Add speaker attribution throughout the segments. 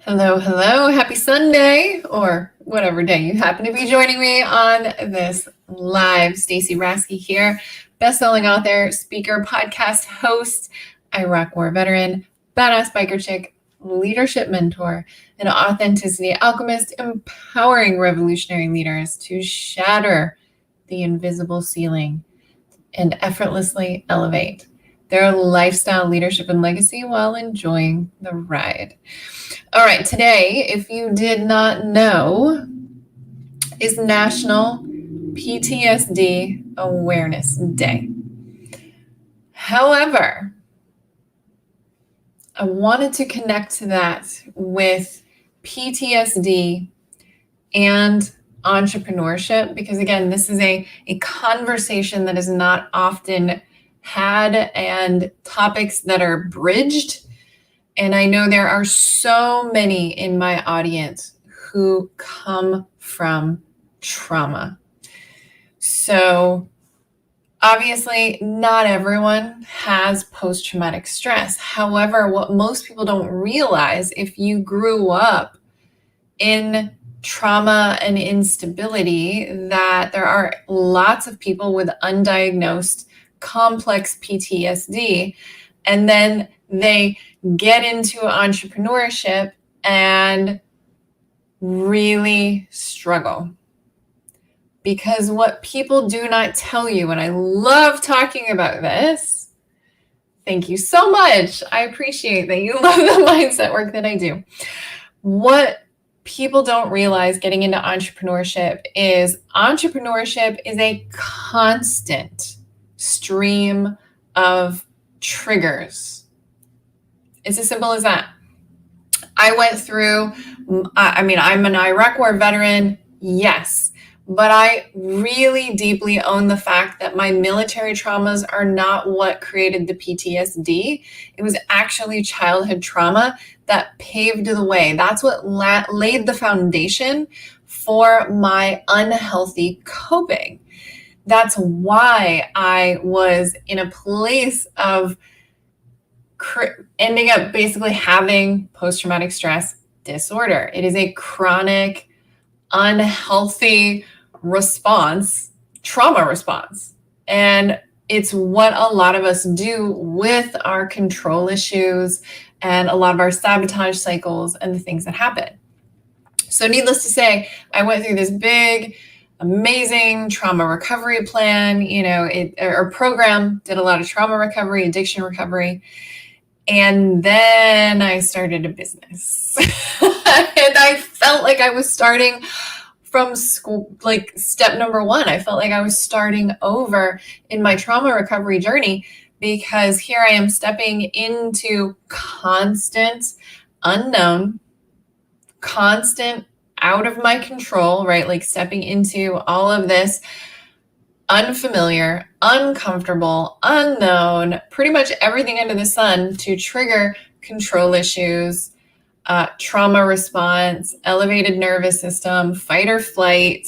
Speaker 1: Hello, hello. Happy Sunday, or whatever day you happen to be joining me on this live. Stacey Rasky here, best-selling author, speaker, podcast host, Iraq War veteran, badass biker chick, leadership mentor, and authenticity alchemist, empowering revolutionary leaders to shatter the invisible ceiling and effortlessly elevate their lifestyle, leadership, and legacy while enjoying the ride. All right, today, if you did not know, is National PTSD Awareness Day. However, I wanted to connect to that with PTSD and entrepreneurship because, again, this is a conversation that is not often had and topics that are bridged. And I know there are so many in my audience who come from trauma. So obviously, not everyone has post-traumatic stress. However, what most people don't realize, if you grew up in trauma and instability, that there are lots of people with undiagnosed complex PTSD, and then they get into entrepreneurship and really struggle. Because what people do not tell you, and I love talking about this, thank you so much. I appreciate that you love the mindset work that I do. What people don't realize getting into entrepreneurship is a constant stream of triggers. It's as simple as that. I went through, I'm an Iraq War veteran, yes, but I really deeply own the fact that my military traumas are not what created the PTSD. It was actually childhood trauma that paved the way. That's what laid the foundation for my unhealthy coping. That's why I was in a place of ending up basically having post-traumatic stress disorder. It is a chronic, unhealthy response, trauma response. And it's what a lot of us do with our control issues and a lot of our sabotage cycles and the things that happen. So needless to say, I went through this big, amazing trauma recovery plan, or program, did a lot of trauma recovery, addiction recovery. And then I started a business. And I felt like I was starting from school, like step number one. I felt like I was starting over in my trauma recovery journey because here I am stepping into constant unknown, constant out of my control, right? Like stepping into all of this unfamiliar, uncomfortable, unknown, pretty much everything under the sun to trigger control issues, trauma response, elevated nervous system, fight or flight,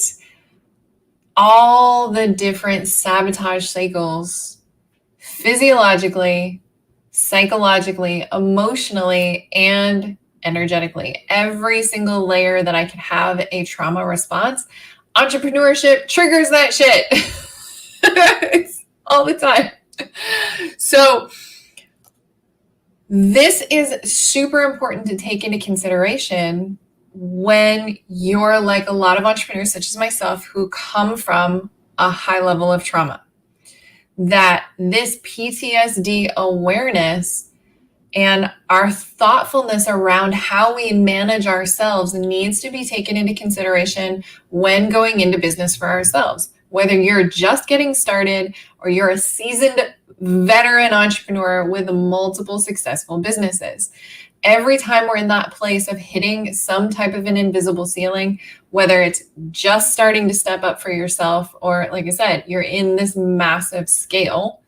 Speaker 1: all the different sabotage cycles, physiologically, psychologically, emotionally, and energetically. Every single layer that I could have a trauma response, entrepreneurship triggers that shit. All the time. So this is super important to take into consideration when you're like a lot of entrepreneurs, such as myself, who come from a high level of trauma. That this PTSD awareness and our thoughtfulness around how we manage ourselves needs to be taken into consideration when going into business for ourselves. Whether you're just getting started or you're a seasoned veteran entrepreneur with multiple successful businesses. Every time we're in that place of hitting some type of an invisible ceiling, whether it's just starting to step up for yourself or, like I said, you're in this massive scale,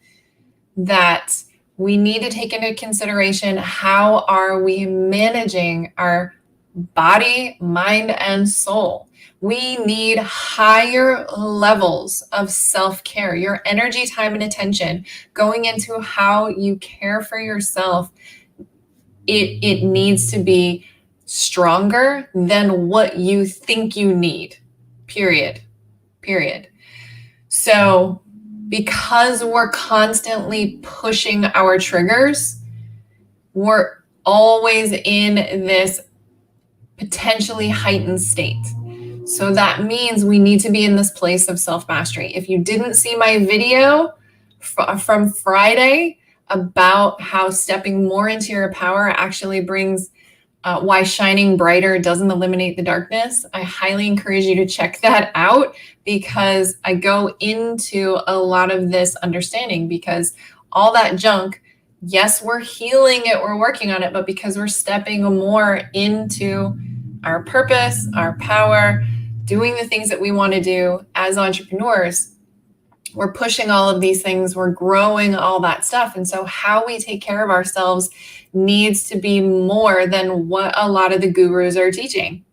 Speaker 1: that we need to take into consideration how are we managing our body, mind, and soul. We need higher levels of self-care, your energy, time, and attention going into how you care for yourself. It needs to be stronger than what you think you need, period. So because we're constantly pushing our triggers, we're always in this potentially heightened state. So that means we need to be in this place of self-mastery. If you didn't see my video from Friday about how stepping more into your power actually brings why shining brighter doesn't eliminate the darkness, I highly encourage you to check that out, because I go into a lot of this understanding, because all that junk, yes, we're healing it, we're working on it, but because we're stepping more into our purpose, our power, doing the things that we want to do as entrepreneurs, we're pushing all of these things, we're growing all that stuff. And so how we take care of ourselves needs to be more than what a lot of the gurus are teaching.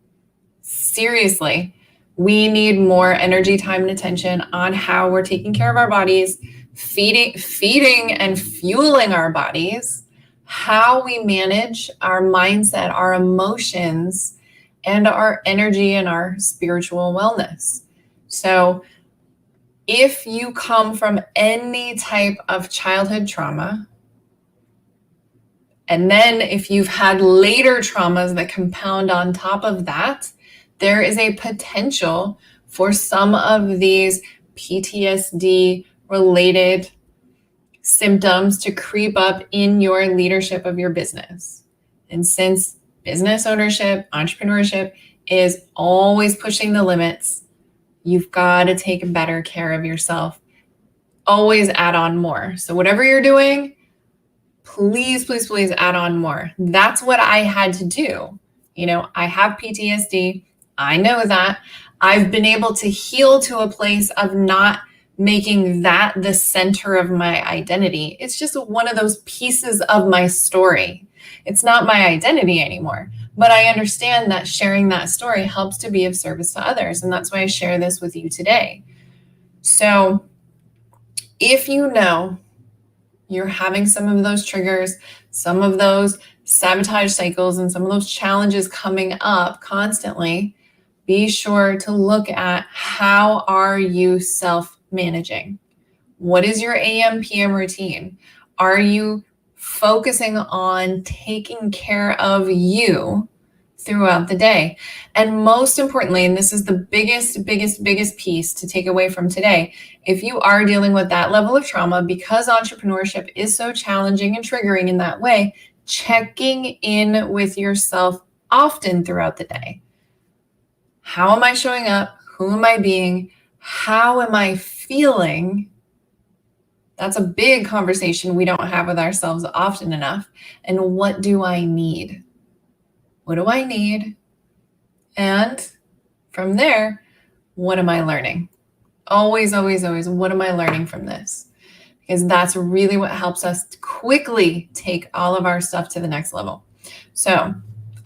Speaker 1: Seriously, we need more energy, time, and attention on how we're taking care of our bodies, feeding and fueling our bodies, how we manage our mindset, our emotions, and our energy and our spiritual wellness. So if you come from any type of childhood trauma, and then if you've had later traumas that compound on top of that, there is a potential for some of these PTSD related symptoms to creep up in your leadership of your business. And since business ownership, entrepreneurship is always pushing the limits, you've got to take better care of yourself. Always add on more. So whatever you're doing, please add on more. That's what I had to do. I have PTSD. I know that. I've been able to heal to a place of not making that the center of my identity. It's just one of those pieces of my story. It's not my identity anymore. But I understand that sharing that story helps to be of service to others. And that's why I share this with you today. So if you know you're having some of those triggers, some of those sabotage cycles, and some of those challenges coming up constantly, be sure to look at how are you self-managing? What is your AM, PM routine? Are you focusing on taking care of you throughout the day? And most importantly, and this is the biggest piece to take away from today, if you are dealing with that level of trauma, because entrepreneurship is so challenging and triggering in that way, checking in with yourself often throughout the day. How am I showing up? Who am I being? How am I feeling? That's a big conversation we don't have with ourselves often enough. And what do I need? What do I need? And from there, what am I learning? Always, what am I learning from this? Because that's really what helps us quickly take all of our stuff to the next level. So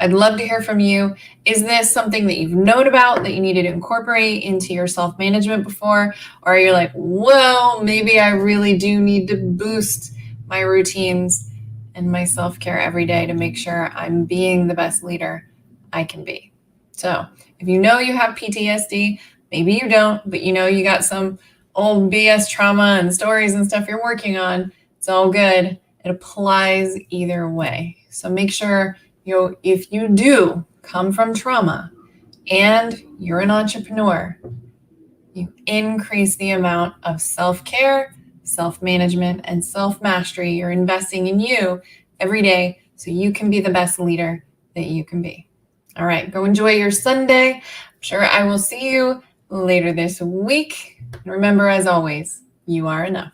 Speaker 1: I'd love to hear from you. Is this something that you've known about that you needed to incorporate into your self-management before? Or are you like, well, maybe I really do need to boost my routines and my self-care every day to make sure I'm being the best leader I can be? So if you know you have PTSD, maybe you don't, but you got some old BS trauma and stories and stuff you're working on, it's all good. It applies either way. So make sure if you do come from trauma and you're an entrepreneur, you increase the amount of self-care, self-management, and self-mastery you're investing in you every day so you can be the best leader that you can be. All right, go enjoy your Sunday. I'm sure I will see you later this week. And remember, as always, you are enough.